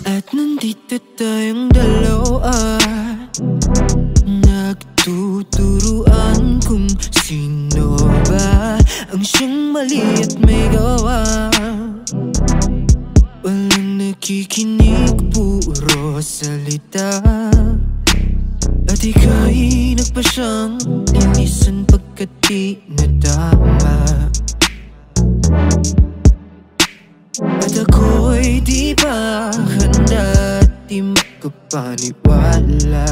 At nandito tayong dalawa, nagtuturuan kung sino ba ang siyang mali at may gawa. Walang nakikinig, puro salita. At ika'y nagpasyang linisan pagkat di nadama. At ako'y di pa handa at di makapaniwala.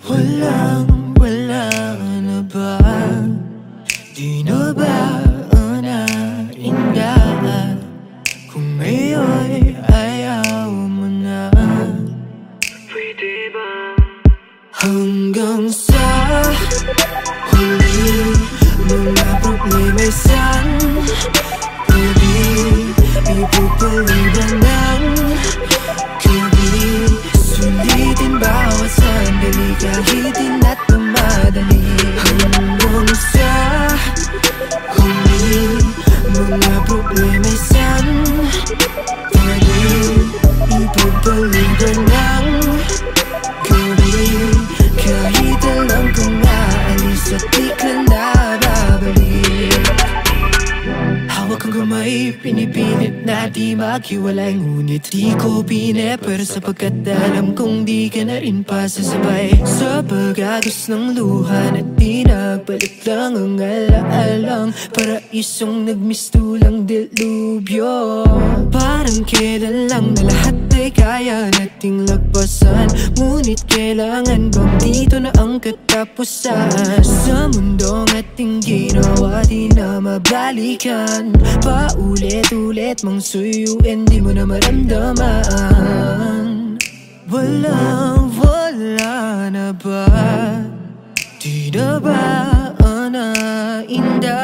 Wala na ba? Di na ba nainda? Kung ngayon ayaw mo na, pwede ba hanggang sa huli? Mga problema'y sandali, ipupaliban ng gabi. Sulitin bawat sandali kahit di na tumadali. Hanggang sa huli, mga problema'y sandali, ipupaliban ng gabi. Kahit alam kong aalis at di ka na babalik. Hawak ang kamay, pinipilit na di maghiwalay. Ngunit di ko pineper sapagkat alam kong di ka na rin pasasabay. Sa pag-agos ng luha na di nagbalik lang ang alaalang paraisong nagmistulang dilubyo. Parang kailan lang na lahat ay kaya nating lagpasan. Ngunit kailangan bang dito na ang katapusan? Sa mundong ating ginawa di na mabalikan. Paulit-ulit mang suyuin di mo na maramdaman. Wala na ba? Di na ba nainda?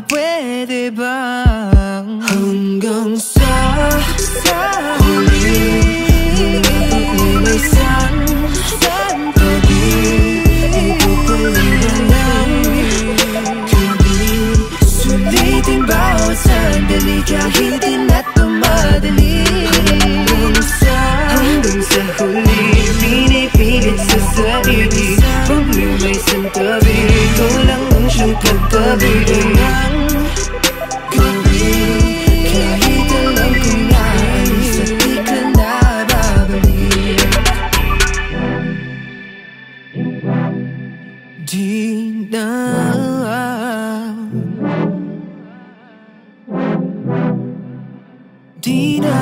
Pwede bang hanggang sa huli? May sandali, ipupaliban ng gabi. Sulitin bawat sandali kahit di na tumadali. Hanggang sa huli, pinipilit sa sarili. Problema'y santabi, ikaw lang ang siyang katabi ng gabi. Kahit alam kong naalis at di ka na babalik. Di na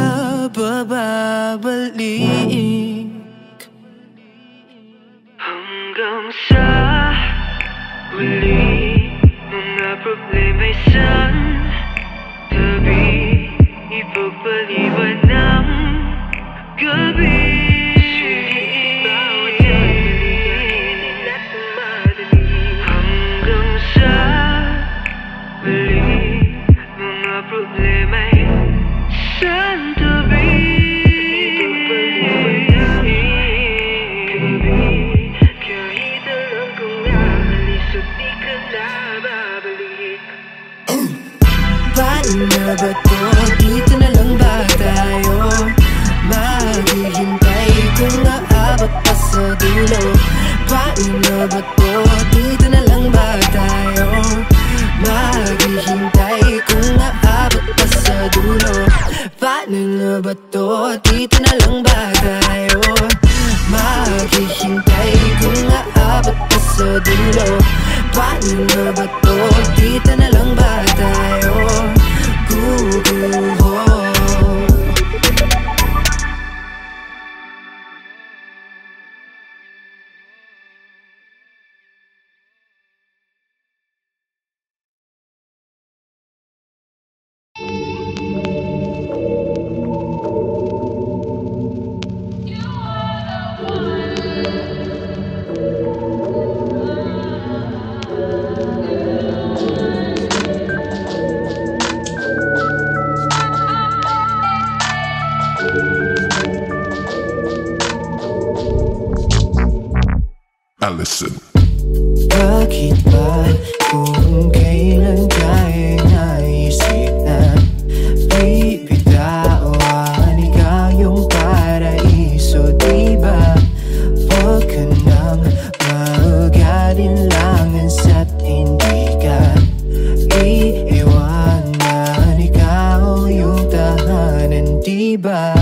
babalik. Hanggang sa huli, mga problema'y santabi, ipagpaliban ng gabi. Hanggang sa huli, mga problema'y santabi, ipagpaliban ng gabi. Kahit alam kong naalis at di ka na babalik. Paano na ba to? Dito na lang ba tayo? Maghihintay kung aabot pa sa dulo. Paano na ba to? Dito na lang ba tayo? Maghihintay kung aabot pa sa dulo. Paano na ba to? Dito na lang ba tayo? Maghihintay kung aabot pa sa dulo. Paano na ba to? Dito na lang ba tayo? Guguho. Listen. Bakit ba kung kailan ka'y naisip na bibitawan ikaw yung paraiso, diba? Huwag ka nang mag-alinlangan sa't hindi ka iiwanan, ikaw yung tahanan, diba?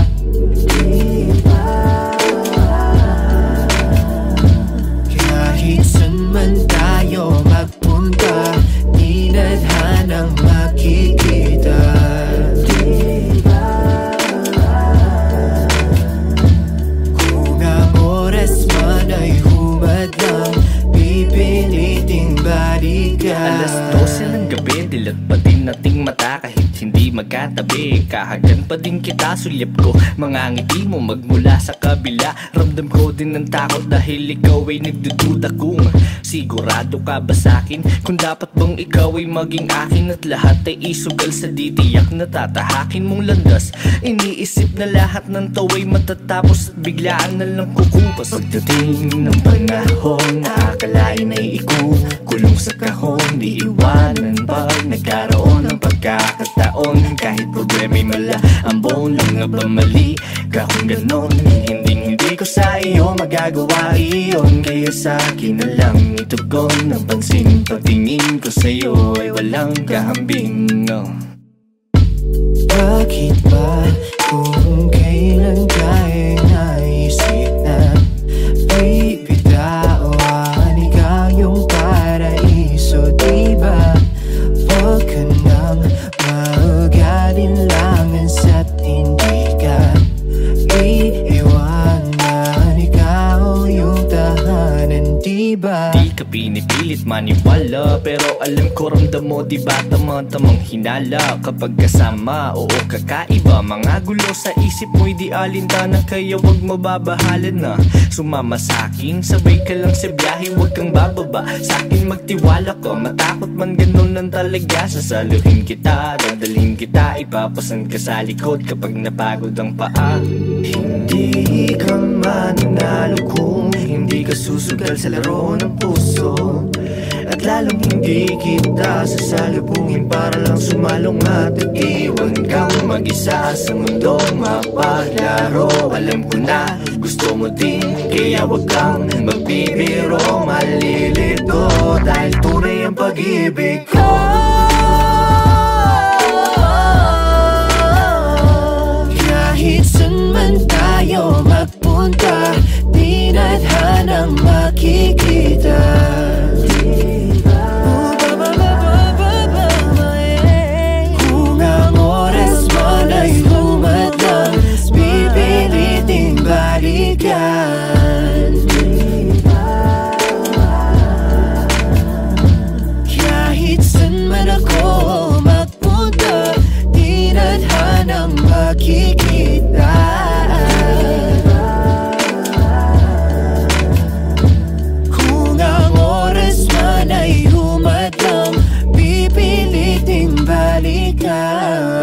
Kahit saan man tayo magpunta, di nadhanang makikita, diba? Kung ang oras man ay humadlang, pipiliting balikan. Alas 12 ng gabi, dilat pa din nating mata kahit hindi magkatabi. Kahagan pa din kita, sulyap ko mga ngiti mo magmula sa kabila. Ramdam ko din ng takot dahil ikaw ay nagdududa kung sigurado ka ba sa'kin, kung dapat bang ikaw ay maging akin at lahat ay isugal sa ditiyak na tatahakin mong landas. Iniisip na lahat ng tawa'y matatapos at biglaan na lang kukumpas. Pagdating ng panahon, nakakalain ay ikukulong sa kahon, di iwanan pag nagkaroon ng pagkakataon. Kahit problema'y mala, ang buong lang nga ba mali ka kung ganon? Hindi ko sa iyo magagawa iyon, kaya sa akin na lang itugon ng pansin. Pagtingin ko sa iyo ay walang kahambing, no? Bakit ba kung kailan ka'y naisip na bibitawan ikaw yung paraiso, diba? Huwag ka nang mag-alinlangan sa't hindi ka iiwanan, ikaw yung tahanan, diba? Di ka pinipilit maniwala, pero alam ko ramdam mo, diba tamang hinala kapag kasama, oo kakaiba. Mga gulo sa isip mo'y di alintana, kaya wag mababahalan na sumama sa'kin. Sabay ka lang sa biyahe, wag kang bababa sa'kin, magtiwala ka. Matakot man ganun lang talaga, sasaluhin kita, dadalhin kita, ipapasan ka sa likod kapag napagod ang paa. Hindi ka mananalo kung hindi ka susugal sa laro ng puso, at lalong hindi kita sasalubungin para lang sumalong at iwan kang mag-isa sa mundong mapaglaro. Alam ko na gusto mo din, kaya wag kang magbibiro, malilito dahil tunay ang pag-ibig ko. Kahit saan man tayo magpunta, di nadhanang makikita, diba? Kung ang oras man ay humadlang, pipiliting balikan, diba? Kahit saan man ako magpunta, di nadhanang makikita, kung ang oras man ay humadlang, pipiliting balikan.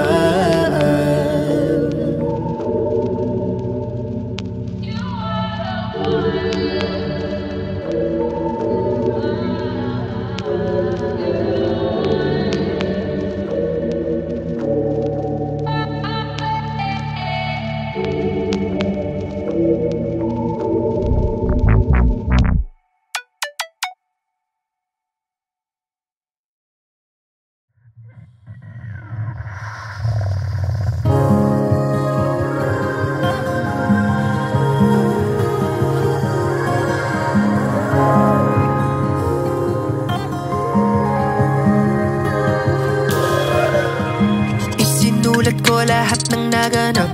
Isinulat ko lahat ng naganap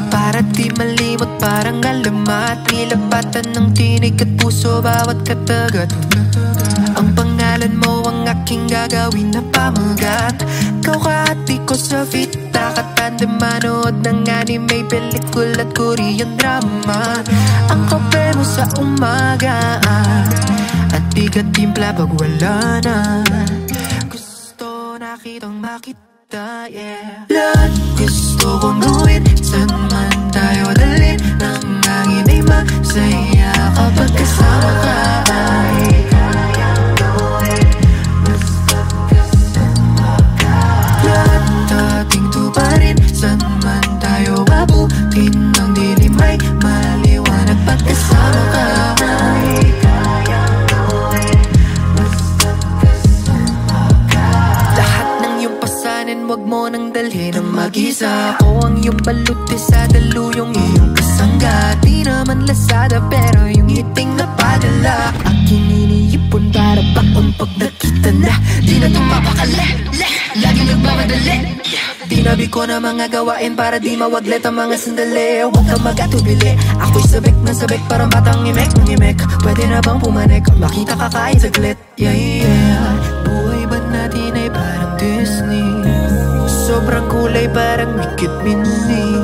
para di malimot, parang alamat. Nilapatan ng tinig at puso bawat katagat. Ang pangalan mo ang aking gagawin na pamagat. Kauhati ko sa vita, katanda manood ng anime, pelikula at Korean drama. Ang kape mo sa umaga at di ka timpla pag wala na. Gusto nakitang makita, yeah. Lahat gusto kong gawin, saan man tayo dalhin, nang hangin ay masaya. kapag kasama ka. Lahat dating tuparin, saan man tayo abutin ng dilim ay maliwanag pagkasama ka. Lahat ng iyong pasanin, wag mo nang dalhin ang mag-isa. Ako ang iyong baluti sa daluyong iyong kasangga. Di naman lasada pero yung hiting na padala aking iniipon para baon pag nakita na. Di na ito mapakali, lagi nagmamadali. Tinabi ko na mga gawain para di mawaglit ang mga sandali. Huwag kang mag-atubili, ako'y sabik na sabik parang batang imek. Pwede na bang pumanik, makita ka kahit saglit. Yeah, yeah. Buhay ba natin ay parang Disney? Sobrang kulay parang Mikit Mini.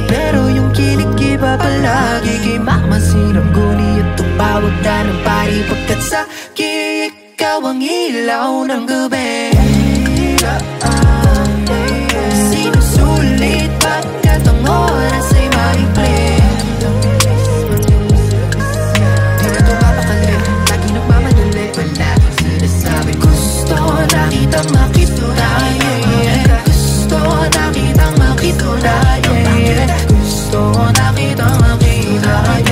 Pero yung kilig iba palagi kay Mama Sinangguni at tumawag na ng pari pagkat sa ikaw ang ilaw ng gabi. Sinusulit pagkat ang oras ay maikli. Di na tumapakali, lagi nagmamadali. Palaging sinasabi gusto na kitang makitunay. Gusto na kitang makitunay. Gusto na kitang makitunay.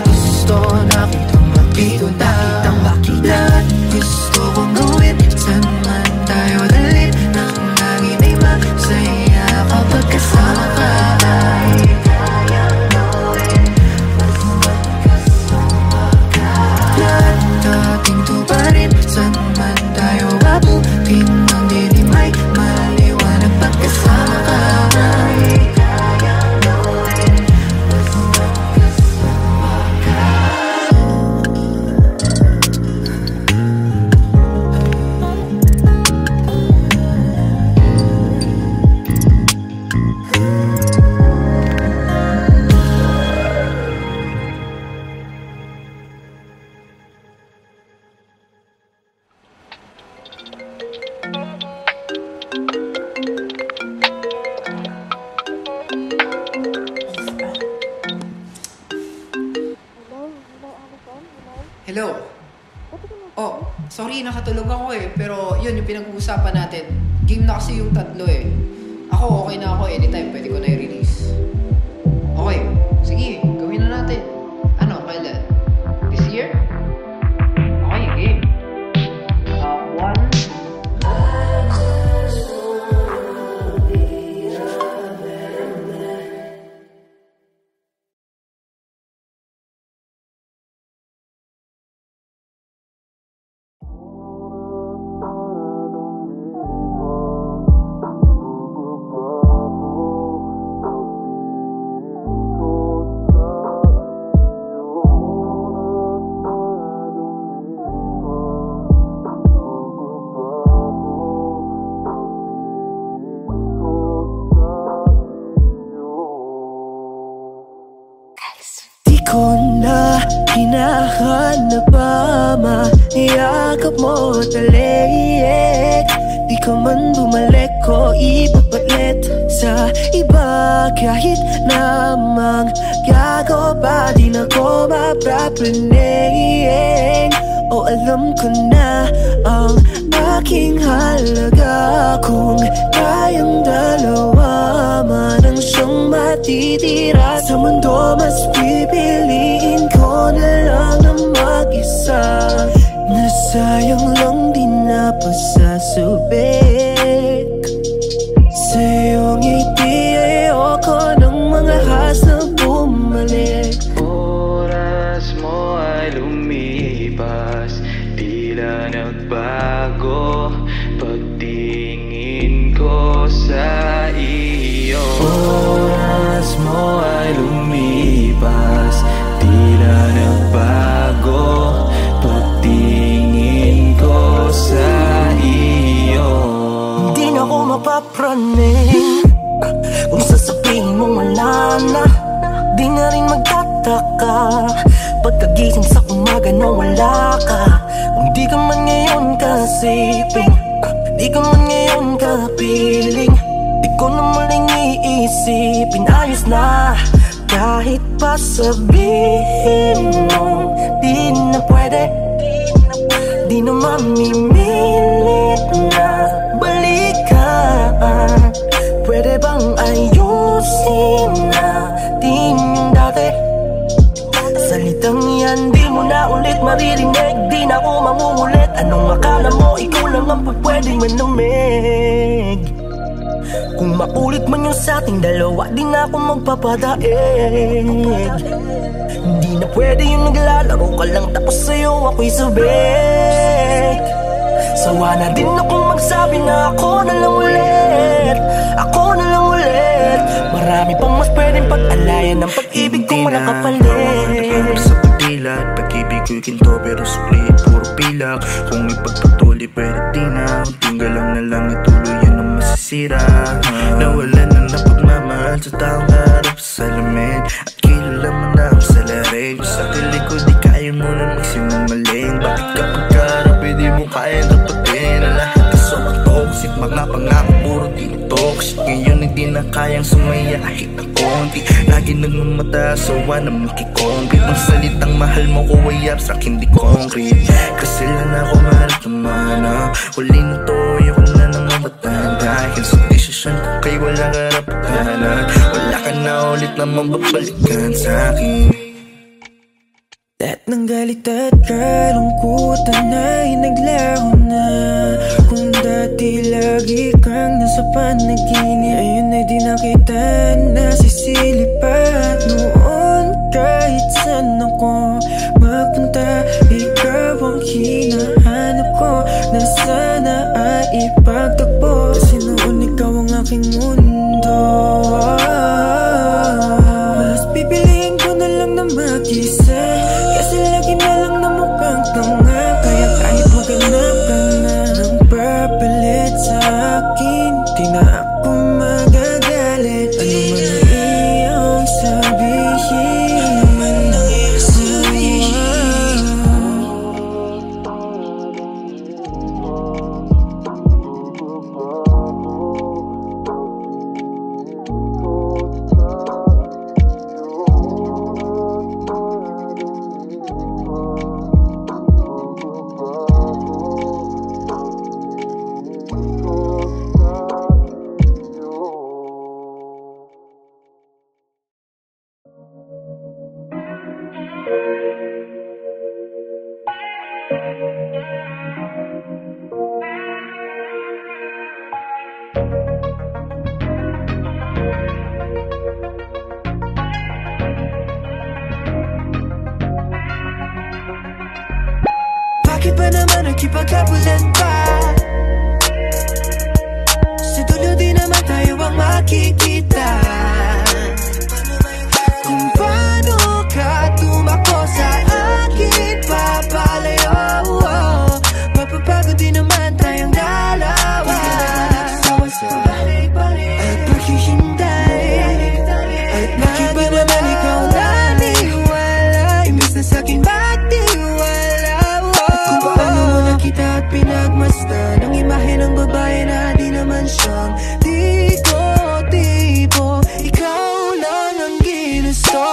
Gusto na kitang makitunay. Lahat gusto kong gawin, saan man tayo dalhin, nang laging ay masaya kapag kasama ka. Lahat dating tuparin, saan man tayo abutin ng dilim ay maliwanag pagkasama ka. Hello? Oh, sorry, nakatulog ako eh. Pero yun, yung pinag-uusapan natin. Game na kasi yung tatlo eh. Ako, okay na ako. Anytime, pwede ko na i-release. Okay, sige, gawin na natin. Ano, kailan? This year? Okay, game. One. Ko na hinahanap pa maiyakap mo talik. Di ka man bumalik ko ipapalit sa iba. Kahit namang gago pa di na ko mapapraning. O alam ko na ang aking halaga. Kung tayong dalawa man ang siyang matitira sa mundo, mas pipiliin ko na lang na mag-isa. Nasayang lang din na pasasubik. Sa iyong ngiti ayoko ng mga hasang bumalik. Oras mo ay lumipas, tila nagbago pagtingin ko sa iyo. Oras mo ay lumipas, tila nagbago pagtingin ko sa iyo. Di na ako mapapraning kung sasabihin mo wala na. Di na rin magtataka pagkagising sa umaga na wala ka. Kung di ka man ngayon kasiping, di ka man ngayon kapiling, di ko na muling iisipin. Ayos na, Kahit pa sabihin mo di na pwede, di na mamimilit na balikan. Pwede bang ayusin natin yung dati? Salitang yan di mo na ulit maririnig, di na ako mangungulit. Anong akala mo ikaw lang ang pwedeng manumig? Kung maulit man yung sa ating dalawa, di na ako magpapadaig. Hindi na pwede yung naglalaro ka lang tapos sa'yo ako'y sabik. Sawa na din akong magsabi na ako na lang ulit, ako na lang ulit. Marami pang mas pwedeng pag-alayan ng pag-ibig kung wala kapalit. Sa pagdilat, pag-ibig ko'y ginto pero sulit puro pilak. Kung may pagpatuloy pwede di na, tinggal lang na lang ituloy yan ang masisira. Nawala na ng pagmamahal sa taong harap sa salamin, at kilala mo na ako sa laring. Sa kilig ko di kaya mo na magsinungaling. Bakit kapag karap di mo kaya dapatin ang lahat ka sobrang toxic? Mga pangako puro di toxic. Ngayon hindi na kayang sumaya kahit na konti. Lagi nagmamataas, sawa na makikompit. Ang salitang mahal mo ko ay abstract, hindi concrete. Kasi lang ako mahal tumana. Huli na to, ayoko na nang mabatan. Dahil sa desisyon ko kay wala karapatan. Wala ka na ulit na mababalikan sa'kin. Lahat ng galit at kalungkutan ay naglaho na. Kung dati lagi kang nasa panaginip, ngayon ay di na kita nasisilip. At noon kahit saan ako magpunta, ikaw ang hinahanap ko, na sana ay ipagtakbo. Kasi noon ikaw ang aking mundo. Mas pipiliin ko na lang na mag-isa, kasi lagi na lang na mukhang tanga. Kaya kahit maghanap ka na ng papalit sa akin, di na ako magagalit. Ano man ang iyong sabihin, ano man ang iyong sabihin. Bakit ba naman nagkipagkapulan pa? Sa dulo di naman tayo ang makikita. Kung paano ka tumakbo sa akin papalayo, mapapagod din naman tayong dalawa. At paghihintay, at bakit ba naman ikaw naniwala? Imbis na sa'kin ba't di wala? Kung paano mo nakita at pinagmasdan ang imahe ng babae na di naman siyang di ko tipo. Ikaw lang ang ginusto.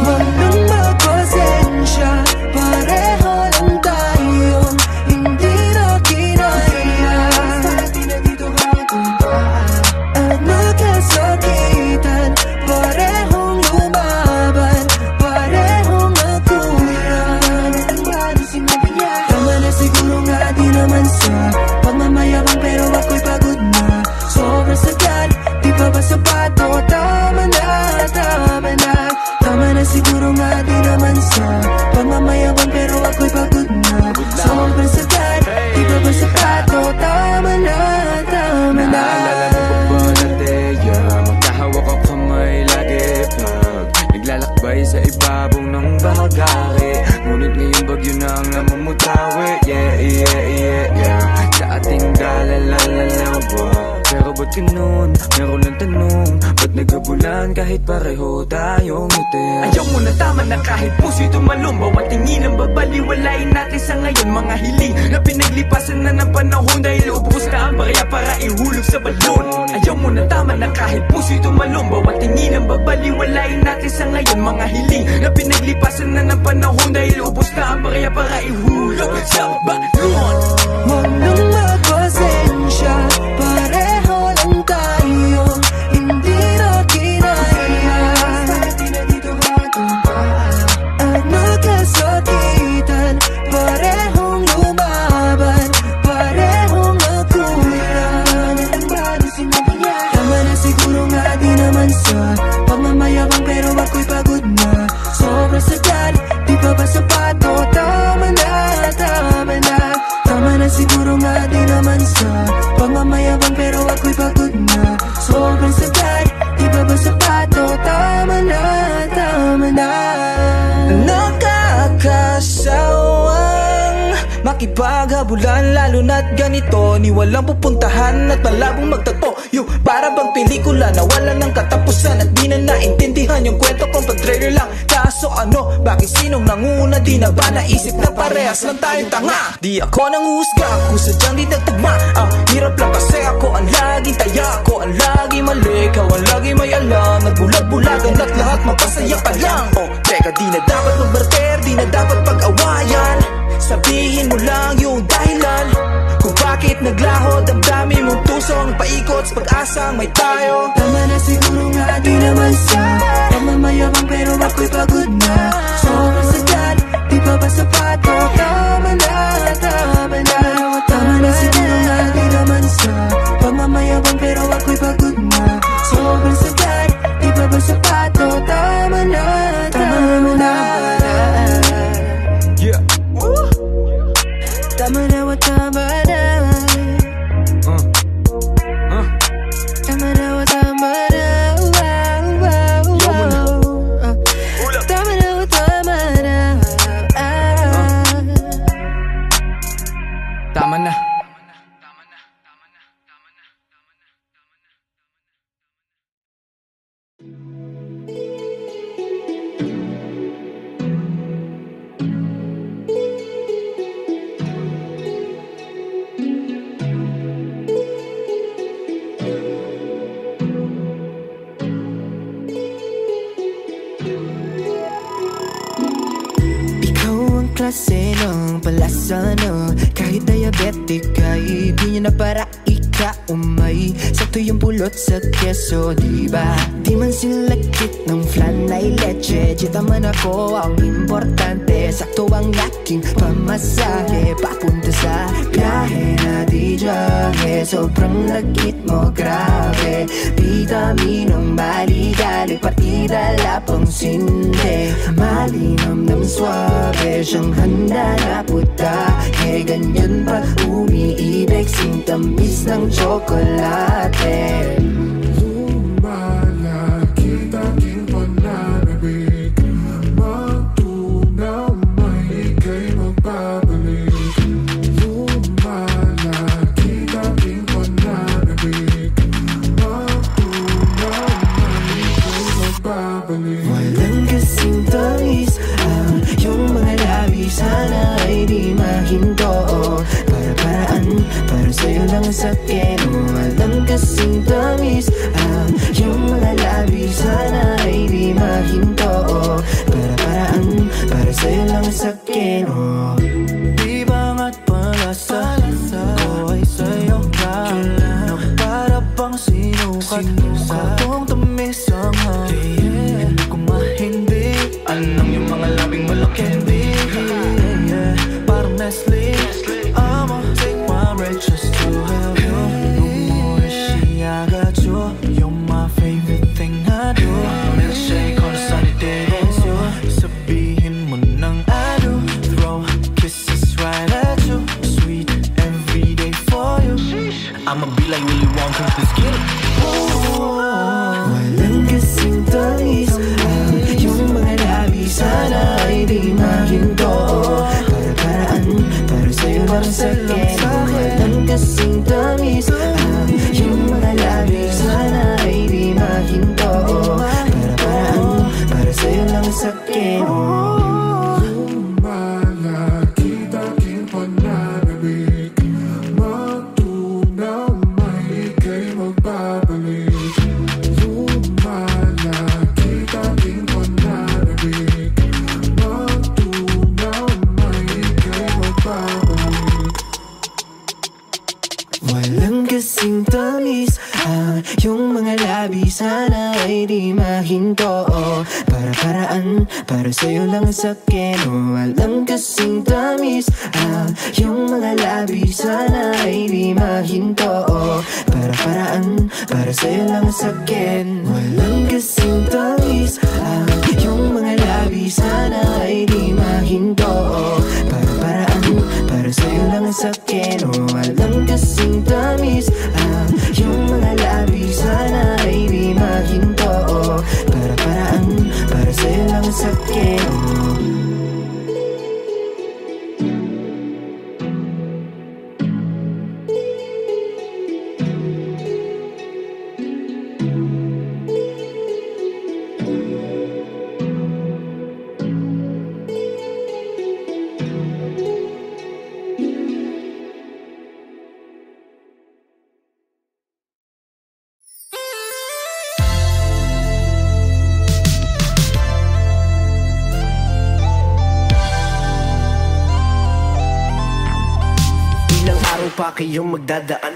Huwag nang magpasensya, pareho lang tayong hindi na kinaya. Di na dito hapunta at magkasakitan, parehong lumaban, parehong magkuyan. Ano sinabi niya? Tama na siguro nga di naman sa pagmamayabang, pero ako'y pagod na. Sobrang sagad, di pa ba sapat? O tama na, tama na. Tama na siguro nga di naman sa pagmamayabang, pero ako'y pagod na. Sobrang sagad, di pa ba sapat? O tama na, tama na. Naalala mo ba ba dati, magkahawak ang kamay lagi pag naglalakbay sa ibabaw ng bahagari. Ngunit ngayon bagyo na ang namumutawi. Yeah, yeah, yeah, yeah. Sa ating dalalala lang ba? Pero ba't ganun? Meron lang tanong, ba't nagabulan kahit pareho tayong ngiti? Ayaw mo na tama na kahit puso'y tumalong. Bawat tingin ang babaliwalain natin sa ngayon. Mga hiling na pinaglipasan na ng panahon, dahil ubos na ang barya para ihulog sa balon. Ayaw mo na tama na kahit puso'y tumalong. Bawat tingin ang babaliwalain natin sa ngayon. Mga hiling na pinaglipasan na ng panahon, dahil ubos na ang barya para ihulog sa balon. Huwag nang magpasensya, pareho lang tayo, hindi na kinaya. At nagkasakitan, parehong lumaban, parehong nagkulang. Tama na siguro nga di naman sa pagmamayabang, pero ako'y pagod na. Sobrang sagad, di pa ba sapato? Tama na, tama na. Tama na siguro nga di naman sa pagmamayabang, pero ako'y pagod na. Sobrang sagad, di ba ba sapato? Tama na, tama na. Nakakasawang makipaghabulan, lalo na't ganito. Ni walang pupuntahan at malabong magtagpo. Yung para bang pelikula na wala ng katapusan, at di na naintindihan yung kwento kung pag-trailer lang. Kaso ano, bakit sinong nanguna? Di na ba naisip na parehas lang tayong tanga? Di ako nanguhusga, ako sadyang di nagtagma. Ang hirap lang kasi ako ang laging taya, ako ang laging mali, ikaw ang laging may alam. Nagbulag-bulagan at lahat mapasaya pa lang. Oh, teka, di na dapat magbarter, di na dapat pag-awayan. Sabihin mo lang yung dahilan kung bakit naglaho damdamin mong tusong paikot sa pag-asang may tayo. Tama na siguro nga di naman sa pagmamayabang, pero ako'y pagod na. Sobrang sagad, di pa ba sapato? Tama na, tama na. Tama na siguro nga di naman sa pagmamayabang, pero ako'y pagod na. Sobrang sagad, di pa ba sapato? Tama na, tama na. Yeah. Tama na, tama na. Tama na, tama na. Tama na, tama na. Tama na. Klase ng palasa na kahit diabetic ay di niya na para ika-umay. Sakto yung pulot sa keso, diba? Di man silakit ng flan ay leche. Di taman ako ang importante. Sakto ang aking pamasahe papunta sa biyahe na di jahe. Sobrang lagkit mo, grabe. Vitaminong maligali, pati dala pang sinde. Malinamnam swabe, siyang handa na putahe. Ganyan pa umiibig, sing tamis ng tsokolate. Lumalaki tanging pananabik, magtunaw may ika'y magbabalik. Lumalaki tanging pananabik, magtunaw may ika'y magbabalik. Walang kasing tamis ang iyong mga labi, sana ay di mahinto. Para-paraan, para sa'yo lang sa akin. Walang kasing tamis ang iyong mga labi, sana ay di mahinto. Para-paraan, para sa'yo lang sa akin. Di bangat palasa ko ay sa'yo ka na para pang sinukat. Katong tamis ang hangin, hindi ko mahindi. Anong yung mga labing malaki? Parang Nestle, I'ma take my breath just to help you. Umuishi, I got you. You're my favorite thing I do. Milkshake on a sunny day, it's you. Sabihin mo nang I do. Throw kisses right at you. Sweet every day for you. I'ma be like Willy Wonka, let's get it. Walang kasing tamis ang iyong mga labi, sana ay di mahinto. Para-paraan, para sa'yo lang sa akin. Walang kasing tamis ang iyong mga labi, labi sana ay di mahinto. Para-paraan, para sa'yo lang sa akin. Walang kasing tamis yung mga labi sana ay di mahinto. Para-paraan, para sa'yo lang sa akin. Walang kasing tamis yung mga labi sana ay di mahinto. Para-paraan, para sa'yo lang sa akin. Walang kasing tamis yung mga labi sana ay di mahinto. Para-paraan, para sa'yo lang sa akin. Pa kayong magdadaan.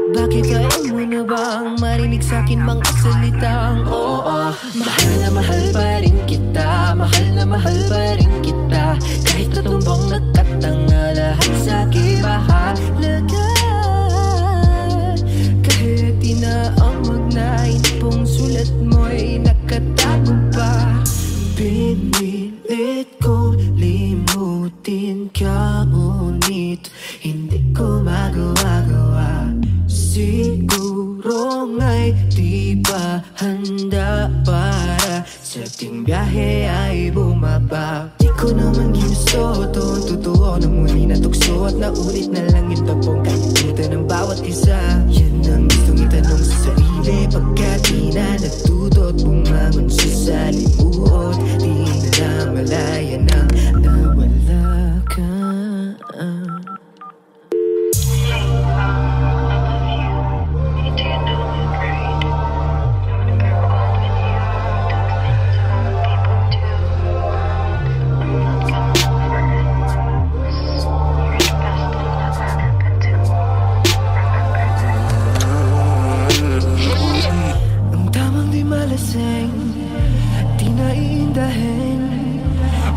Bakit kaya mo na bang marinig sa'kin mga salitang oo? Mahal na mahal pa rin kita, mahal na mahal pa rin kita. Kahit natumbang nagkatanga lahat sa'kin mahalaga. Kahit di na ang magnain pong sulat mo'y nakatago pa. Pinilit ko limutin ka, ngunit hindi ko magawa-gawa. Siguro nga'y di pa handa para sa ating biyahe ay bumaba. Di ko naman ginusto itong totoo na muli natukso at naulit na lang yung tapong kalimutan ng bawat isa. Yan ang gustong itanong sa sarili pagkat di na natuto at bumangon sa salimuot. Di na malaya na nawala ka.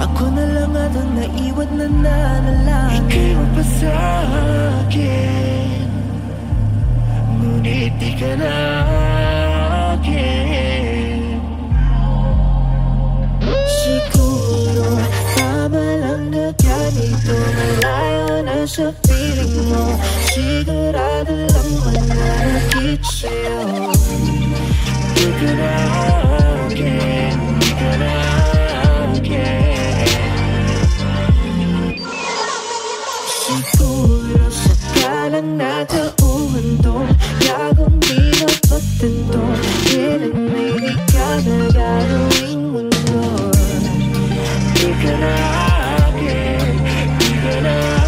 Ako na lang at ang naiwan na nanalangin. Ika'y mapasakit, ngunit di ka na akin. Siguro tama lang na ganito na sa piling mo, sigurado lang manakit sa'yo. Di ka na akin, di ka na akin. Siguro sakalang natauhan to, gagong di napatan to. Kailan may di ka na gagawing mundo. Di ka na akin, di ka na akin.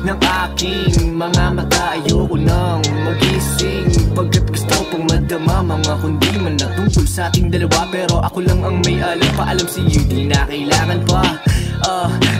ng aking mga mata, ayoko nang magising, pagkat gusto pong madama mga kundi man na tungkol sa ating dalawa. Pero ako lang ang may alam, paalam sa'yo di na kailangan pa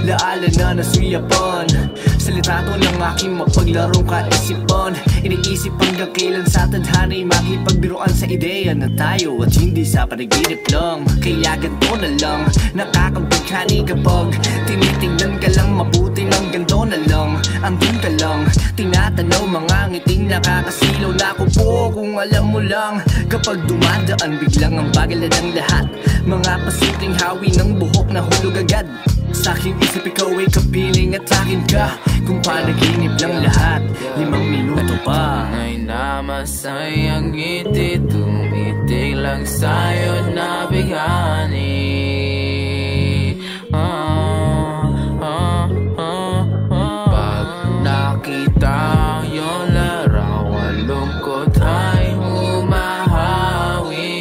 laala na nasuyapan sa litrato ng aking mapaglarong kaisipan. Iniisip hanggang kailan sa tadhana'y makipagbiruan sa ideya na tayo at hindi sa panaginip lang. Kaya ganito na lang, nakakabighani kapag tinitingnan ka lang mabuti ng ganito na lang. Andun ka lang, tinatanaw mga ngiting nakakasilaw na ako po. Kung alam mo lang, kapag dumadaan biglang ang bagal na ng lahat. Mga pasimpleng hawi ng buhok na hulog agad. Sa aking isip ikaw ay kapiling at akin ka. Kung panaginip lang lahat, 5 minuto pa. Ay namasayang ngiti, tumitig lang sa'yo na bighani. Pag nakita yung larawan, lungkot ay humahawi.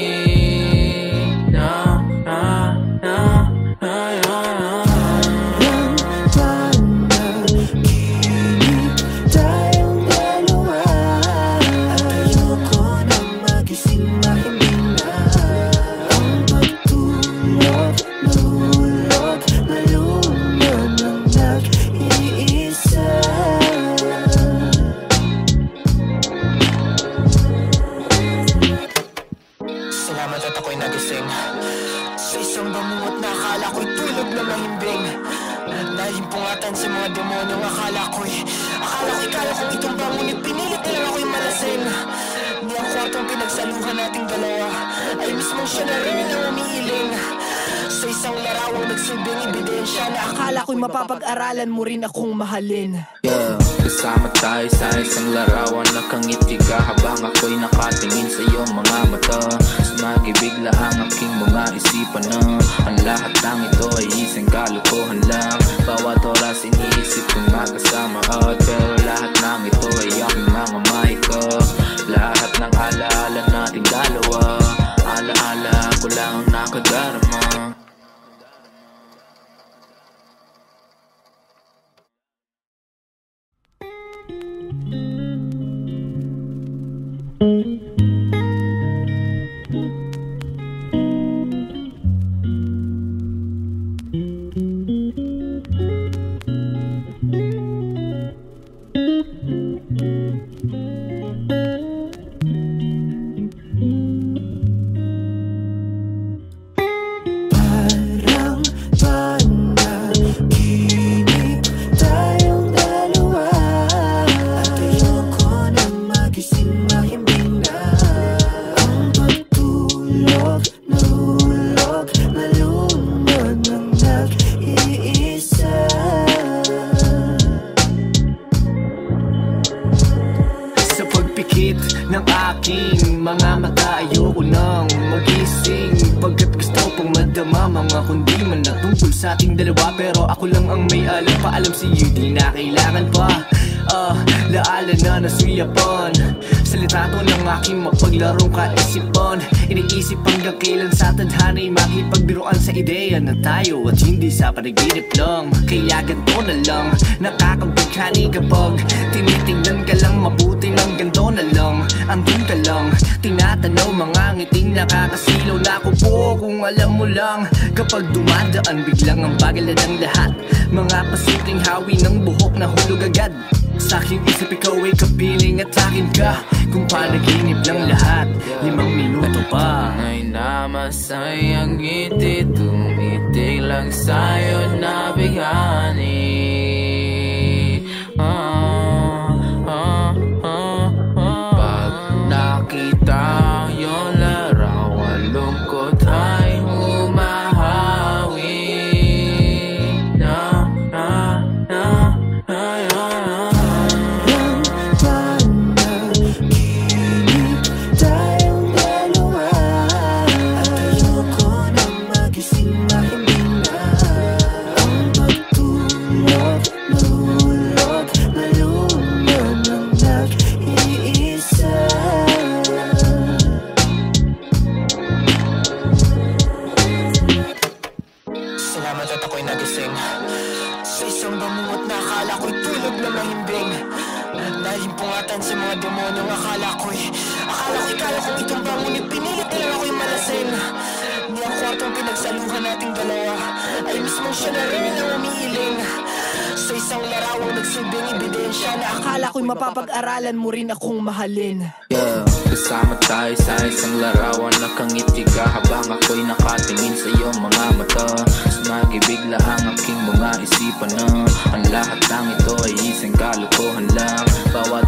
Salamat at ako'y nagising sa isang damuot na akala ko'y tulog na mahimbing. Nalimpungatan sa mga demonyong akala ko'y kaya kong itumba, ngunit pinilit na lang ako'y malasing. Ni ang kwartong pinagsaluhan nating dalawa ay mismong siya na rin ang umiiling. Sa isang larawang nagsilbing ebidensya na akala ko'y mapapag-aralan mo rin akong mahalin. Kasama tayo sa isang larawan, nakangiti ka habang ako'y nakatingin sa iyong mga mata. Sumagibigla ang aking mga isipan na ang lahat ng ito ay isang kalokohan lang. Bawat oras iniisip kong magkasama at pero lahat ng ito ay aking mga mahika. Lahat ng alaala nating dalawa, alaala ko lang ang nakadarama. Mahimbing na sakit ng aking mga mata. Ayoko nang magising pagkat gusto pong madama mga kundi man na tungkol sa ating dalawa. Pero ako lang ang may alam, paalam sa'yo di na kailangan pa. Laala na nasuyapan sa litrato ng aking mapaglarong kaisipan. Iniisip hanggang kailan sa tadhana'y makipagbiruan sa ideya na tayo at hindi sa panaginip lang. Kaya ganito na lang, nakakabighani kapag tinitingnan ka lang mabuti ng ganito na lang. Andun ka lang, tinatanaw mga ngiting nakakasilaw na ako po. Kung alam mo lang, kapag dumadaan biglang ang bagal na ng lahat. Mga pasimpleng hawi ng buhok na hulog agad. Sa aking isip ikaw ay kapiling at akin ka. Kung panaginip lang lahat, 5 minuto pa. Ay namasayang ngiti, tumitig lang sa'yo na bighani. Pag nakita yung larawan, lungkot ay humahawi. Salamat at ako'y nagising sa isang bangungot na akala ko'y tulog na mahimbing. Nalimpungatan sa mga demonyong akala ko'y kaya kong itumba, ngunit pinilit nilang ako'y malasing. Ni ang kwartong pinagsaluhan nating dalawa ay mismong siya na rin ang umiiling. Sa isang larawang nagsilbing ebidensya na akala ko'y mapapag-aralan mo rin akong mahalin. Kasama tayo sa isang larawan, nakangiti ka habang ako'y nakatingin sa iyong mga mata. Sumagibigla ang aking mga isipan na ang lahat ng ito ay isang kalokohan lang. Bawat